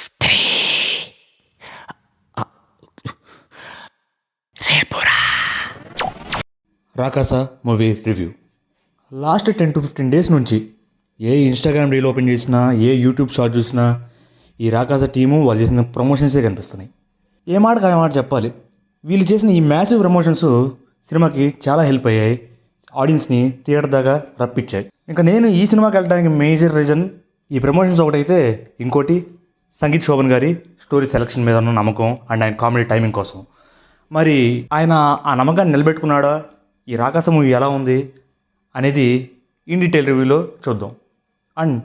స్త్రీ రేపురా రాకాస movie review. Last 10 to 15 days నుంచి ఏ ఇన్స్టాగ్రామ్ రీల్ ఓపెన్ చేసినా, ఏ యూట్యూబ్ షార్ట్ చూసినా ఈ రాకాస టీము వాళ్ళు చేసిన ప్రమోషన్సే కనిపిస్తున్నాయి. ఏ మాటకు ఆ మాట చెప్పాలి. వీళ్ళు చేసిన ఈ మ్యాసివ్ ప్రమోషన్స్ సినిమాకి చాలా హెల్ప్ అయ్యాయి, ఆడియన్స్ని థియేటర్ దాకా రప్పించాయి. ఇంకా నేను ఈ సినిమాకి వెళ్ళడానికి మేజర్ రీజన్ ఈ ప్రమోషన్స్ ఒకటైతే, ఇంకోటి సంగీత్ శోభన్ గారి స్టోరీ సెలక్షన్ మీద ఉన్న నమ్మకం అండ్ ఆయన కామెడీ టైమింగ్ కోసం. మరి ఆయన ఆ నమ్మకాన్ని నిలబెట్టుకున్నాడా, ఈ రాకాస మూవీ ఎలా ఉంది అనేది ఇన్ డీటెయిల్ రివ్యూలో చూద్దాం. అండ్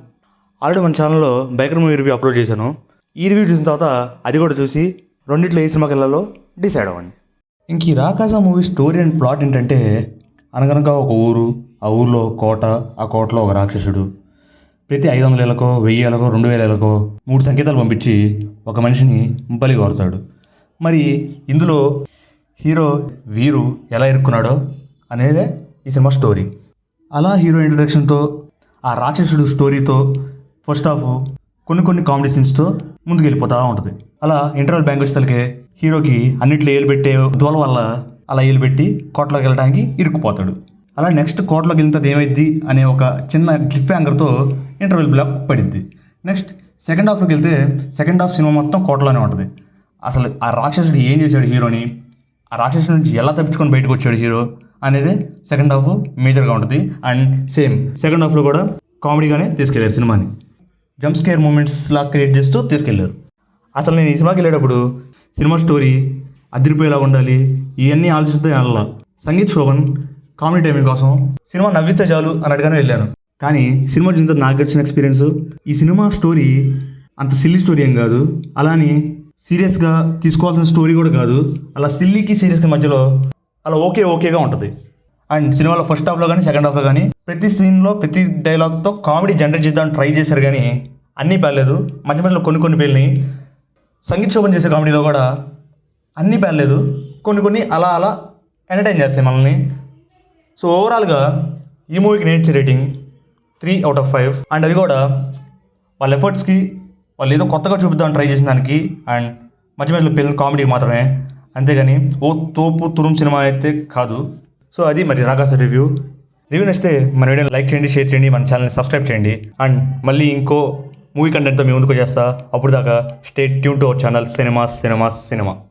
ఆల్రెడీ మన ఛానల్లో బైకర్ మూవీ రివ్యూ అప్లోడ్ చేశాను. ఈ రివ్యూ చూసిన తర్వాత అది కూడా చూసి రెండిట్లో ఏ సినిమాకి వెళ్ళాలో డిసైడ్ అవ్వండి. ఇంక ఈ రాకాస మూవీ స్టోరీ అండ్ ప్లాట్ ఏంటంటే, అనగనగా ఒక ఊరు, ఆ ఊరిలో కోట, ఆ కోటలో ఒక రాక్షసుడు ప్రతి 500 ఏళ్ళకో 1000 ఏళ్ళకో 2000 ఏళ్ళకో 3 సంకేతాలు పంపించి ఒక మనిషిని బలి కోరుతాడు. మరి ఇందులో హీరో వీరు ఎలా ఇరుక్కున్నాడో అనేదే ఈ సినిమా స్టోరీ. అలా హీరో ఇంట్రడక్షన్తో ఆ రాక్షసుడు స్టోరీతో ఫస్ట్ హాఫ్ కొన్ని కామెడీ సీన్స్తో ముందుకు వెళ్ళిపోతూ ఉంటుంది. అలా ఇంటర్వల్ బ్యాంక్ వచ్చేసరికి హీరోకి అన్నింటిలో ఏలు పెట్టే దోల వల్ల అలా ఏలు పెట్టి కోటలోకి వెళ్ళడానికి ఇరుక్కుపోతాడు. అలా నెక్స్ట్ కోటలోకి వెళ్ళిన తర్వాత ఏమైద్ది అనే ఒక చిన్న క్లిఫ్ హ్యాంగర్తో ఇంటర్వెల్ బ్లాక్ పడింది. నెక్స్ట్ సెకండ్ హాఫ్లోకి వెళ్తే సెకండ్ హాఫ్ సినిమా మొత్తం కోటలోనే ఉంటుంది. అసలు ఆ రాక్షసుడు ఏం చేశాడు హీరోని, ఆ రాక్షసుడి నుంచి ఎలా తప్పించుకొని బయటకు వచ్చాడు హీరో అనేది సెకండ్ హాఫ్ మేజర్గా ఉంటుంది. అండ్ సేమ్ సెకండ్ హాఫ్లో కూడా కామెడీగానే తీసుకెళ్లారు సినిమాని, జంప్ స్కేర్ మూమెంట్స్ లా క్రియేట్ చేస్తూ తీసుకెళ్లారు. అసలు నేను ఈ సినిమాకి వెళ్ళేటప్పుడు సినిమా స్టోరీ అదిరిపోయేలా ఉండాలి, ఇవన్నీ ఆలోచనతో వెళ్ళాల. సంగీత్ శోభన్ కామెడీ టైమింగ్ కోసం సినిమా నవ్విస్తే చాలు అన్నట్టుగానే వెళ్ళాను. కానీ సినిమా చూసిన నాకు వచ్చిన ఎక్స్పీరియన్స్, ఈ సినిమా స్టోరీ అంత సిల్లీ స్టోరీ ఏం కాదు, అలానే సీరియస్గా తీసుకోవాల్సిన స్టోరీ కూడా కాదు. అలా సిల్లీకి సీరియస్కి మధ్యలో అలా ఓకేగా ఉంటుంది. అండ్ సినిమాలో ఫస్ట్ హాఫ్లో కానీ సెకండ్ హాఫ్లో కానీ ప్రతి సీన్లో ప్రతి డైలాగ్తో కామెడీ జనరేట్ చేద్దామని ట్రై చేశారు, కానీ అన్నీ పేర్లేదు. మధ్య మధ్యలో కొన్ని పేర్లని సంగీత్ శోభన్ చేసే కామెడీలో కూడా అన్నీ పేర్లేదు, కొన్ని అలా ఎంటర్టైన్ చేస్తాయి మనల్ని. సో ఓవరాల్గా ఈ మూవీకి నేను ఇచ్చే రేటింగ్ 3 out of 5. అండ్ అది కూడా వాళ్ళ ఎఫర్ట్స్కి, వాళ్ళు ఏదో కొత్తగా చూపిద్దామని ట్రై చేసిన దానికి అండ్ మధ్య మధ్యలో పిల్లల కామెడీ మాత్రమే, అంతేగాని ఓ తోపు తురుం సినిమా అయితే కాదు. సో అది మరి రాకాస రివ్యూ నచ్చితే మన వీడియోని లైక్ చేయండి, షేర్ చేయండి, మన ఛానల్ని సబ్స్క్రైబ్ చేయండి. అండ్ మళ్ళీ ఇంకో మూవీ కంటెంట్తో మీ ముందుకు చేస్తా. అప్పుడు దాకా stay tune to our channel cinema.